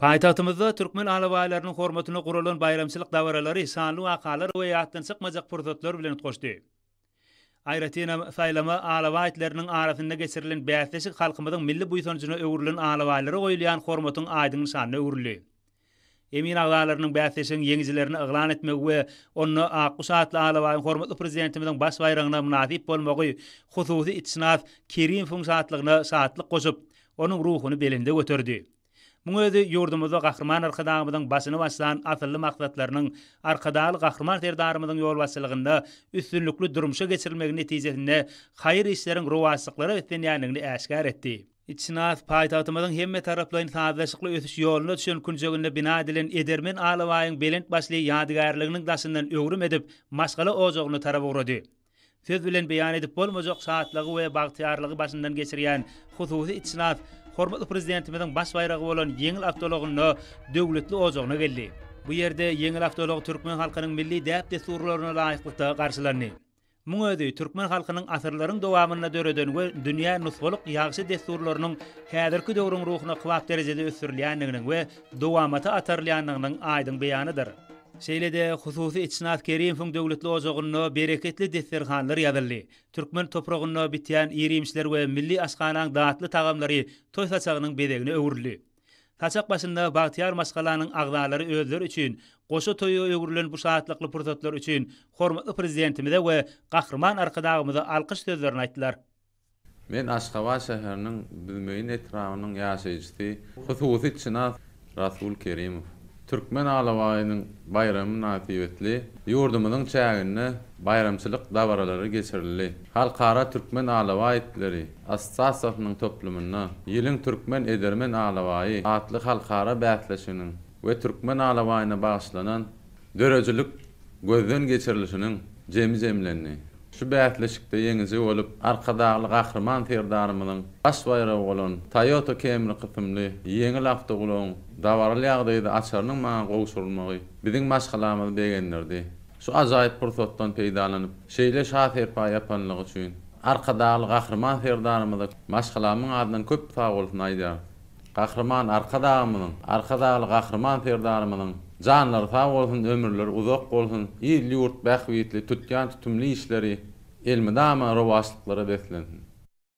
Paýtagtymyzda türkmen alabaýlarynyň hormatyna guralan bayramçylyk dawaralary sanly wakalar we ýatdan çykmajak pursatlar bilen goşdy. Aýratyna saýlama alabaýtlarynyň arasynda geçirilen bäsleşik halkymyzyň milli buýsanjyna öwrülen alabaýlary goýulýan hormatyň aýdyň sany öwrüli. Emin agalarynyň bäsleşiň ýeňijilerini eglan etmek we onu Aquş atly alabaýyň hormatly prezidentimiziň baş bayragyna munasip bolmagy hususy itsinat Kerim funksatlygyna saatlyk goşup, onuň ruhuny belinde göterdi. Muňa özi ýurdumyzda gahrman arkadagymyzyň başyny başlan asylly maksatlarynyň arkadaly gahrman terdarymyzyň ýol başçylygynda üstünlükli durmuşa geçirilmegi netijesinde haýyr işleriň rowaçlyklary ötdenýänligini äşkär etdi. İçinat paýtagtymyzyň hemme taraplaryň sazlaşykly ösüş ýolyna düşen künjeginde bina edilen Edermen alabaýyň belent başly ýadygarlygynyn daşyndan öwrüm edip maşgala ojagyny tarap ugrady. Söz bilen beýan edip bolmajak saatlygy we bagtyarlygy başyndan geçirýän hususy içinat hormatly prezidentimiziň baş bayragi bolan ýeňil awtologyny döwletli ojagyna geldi. Bu ýerde ýeňil awtolog türkmen halkynyň milli däp desturlaryna laýyklykda garşylandy. Muňa özi türkmen halkynyň asyrlaryň dowamyna döreden we dünýä nusgalyk ýagşy desturlarynyň häzirki döwrüň ruhyna kwap derejede ösürilýändiginiň we dowamaty atarylýanlygynyň aýdyň beýanydyr. Şeýlede hususy içinat Kerimov döwletli ojagyny bereketli desturhanlar ýazyldy. Türkmen topragyny bitýän ýerimçiler we milli aşganaň daatly tagamlary toý saçagynyň bedegine öwrüldi. Saçak başynda bagtyar maşgalanyň agdalary özleri üçin, goşa toýu öwrülen bu şahatlykly pursatlar üçin hormatly prezidentimize we gahrman arkadagymyza alkyş sözlerini aýtdylar. Men Aşgabat şäheriniň bilmeýin etrafynyň ýaşaýjysy, hususy içinat Rasul Kerimov. Türkmen alabaýynyň bayramy münasibetli ýurdumyzyň çägini bayramçylyk dawaralary geçirildi. Halkara türkmen alabaýtleri Assasiýasiýasynyň toplumyna ýylyň türkmen Edermen alabaýy atly halkara bäsleşiginiň we türkmen alabaýyna bagyşlanan dörejilik gözden geçirilişiniň jemlenýäni. Şu bäsleşikde ýeňizi bolup arkadagly gahrman terdarymynyň baş bayragi bolan Toyota Camry kysymly ýeňil awtogularyň dawaraly ýagdaýda açarynyň maňa gowşurulmagy biziň maşgalamyz begenlerdi. Şu ajaýyp pursatdan peýdalanyp şeýle şaherpa ýapanlygy üçin arkadaly gahrman terdarymyzy maşgalamyň adynyň köp sag bolsun aýdar. Gahrman arkadaly gahrman terdarymynyň janlary sag bolsun, ömürleri uzak bolsun, ýyl ýurt bähwitli tutýan tutumly işleri elmidama rowaçlyklary beslensin.